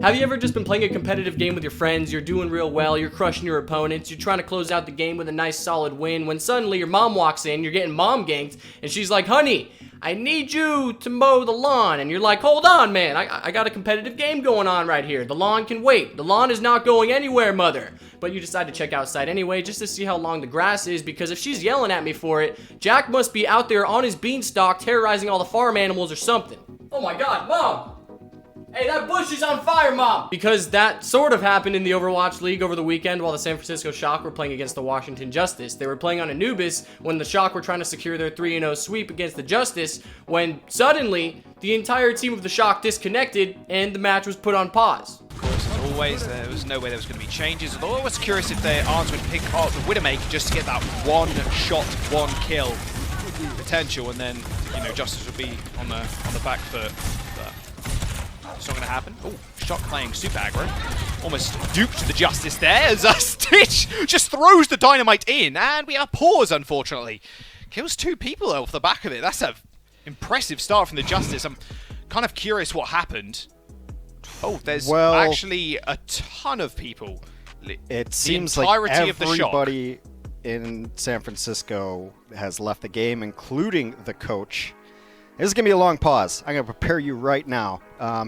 Have you ever just been playing a competitive game with your friends, you're doing real well, you're crushing your opponents, you're trying to close out the game with a nice solid win, when suddenly your mom walks in, you're getting mom ganked, and she's like, honey, I need you to mow the lawn, and you're like, hold on, man, I got a competitive game going on right here, the lawn can wait, the lawn is not going anywhere, mother. But you decide to check outside anyway, just to see how long the grass is, because if she's yelling at me for it, Jack must be out there on his beanstalk terrorizing all the farm animals or something. Oh my god, mom! Hey, that bush is on fire, mom! Because that sort of happened in the Overwatch League over the weekend while the San Francisco Shock were playing against the Washington Justice. They were playing on Anubis when the Shock were trying to secure their 3-0 sweep against the Justice, when suddenly the entire team of the Shock disconnected and the match was put on pause. Of course, as always, there was no way there was going to be changes. Although I was curious if they aren't going to pick out the Widowmaker just to get that one shot, one kill potential, and then, you know, Justice would be on the back foot. It's not going to happen. Oh, Shock playing super aggro. Almost duped the Justice there as Stitch just throws the dynamite in, and we are pause, unfortunately. Kills 2 people off the back of it. That's an impressive start from the Justice. I'm kind of curious what happened. Oh, there's actually a ton of people. It seems like everybody in San Francisco has left the game, including the coach. This is going to be a long pause. I'm going to prepare you right now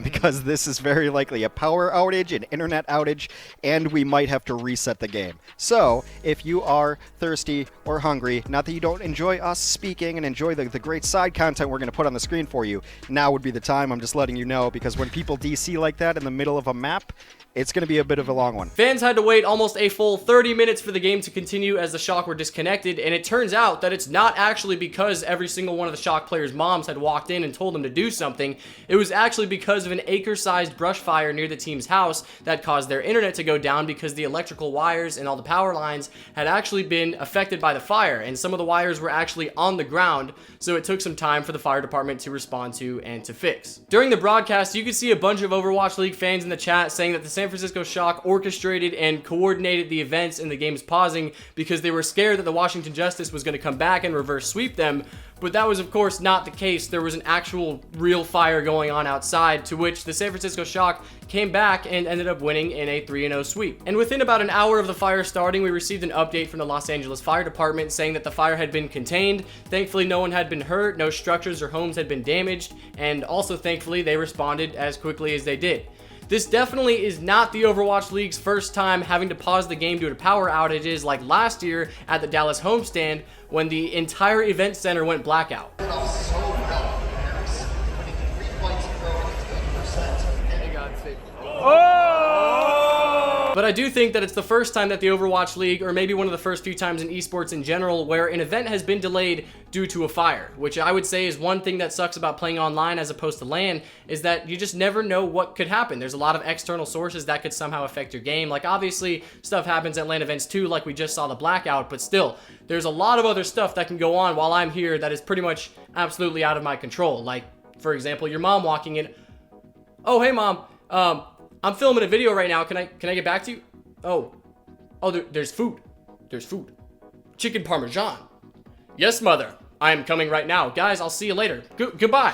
because this is very likely a power outage, an internet outage, and we might have to reset the game. So if you are thirsty or hungry, not that you don't enjoy us speaking and enjoy the great side content we're going to put on the screen for you, now would be the time. I'm just letting you know, because when people DC like that in the middle of a map, it's going to be a bit of a long one. Fans had to wait almost a full 30 minutes for the game to continue as the Shock were disconnected, and it turns out that it's not actually because every single one of the Shock players' moms had walked in and told them to do something. It was actually because of an acre-sized brush fire near the team's house that caused their internet to go down, because the electrical wires and all the power lines had actually been affected by the fire, and some of the wires were actually on the ground, so it took some time for the fire department to respond to and to fix. During the broadcast, you could see a bunch of Overwatch League fans in the chat saying that the San Francisco Shock orchestrated and coordinated the events in the game's pausing because they were scared that the Washington Justice was going to come back and reverse sweep them, but that was of course not the case. There was an actual real fire going on outside, to which the San Francisco Shock came back and ended up winning in a 3-0 sweep. And within about an hour of the fire starting, we received an update from the Los Angeles Fire Department saying that the fire had been contained. Thankfully, no one had been hurt, no structures or homes had been damaged, and also thankfully they responded as quickly as they did. This definitely is not the Overwatch League's first time having to pause the game due to power outages like last year at the Dallas homestand when the entire event center went blackout. But I do think that it's the first time that the Overwatch League, or maybe one of the first few times in esports in general, where an event has been delayed due to a fire, which I would say is one thing that sucks about playing online as opposed to LAN, is that you just never know what could happen. There's a lot of external sources that could somehow affect your game. Like, obviously, stuff happens at LAN events too, like we just saw the blackout, but still, there's a lot of other stuff that can go on while I'm here that is pretty much absolutely out of my control. Like, for example, your mom walking in. Oh, hey, Mom. I'm filming a video right now. Can I get back to you? Oh, there's food. There's food. Chicken Parmesan. Yes, Mother. I am coming right now. Guys, I'll see you later. Goodbye.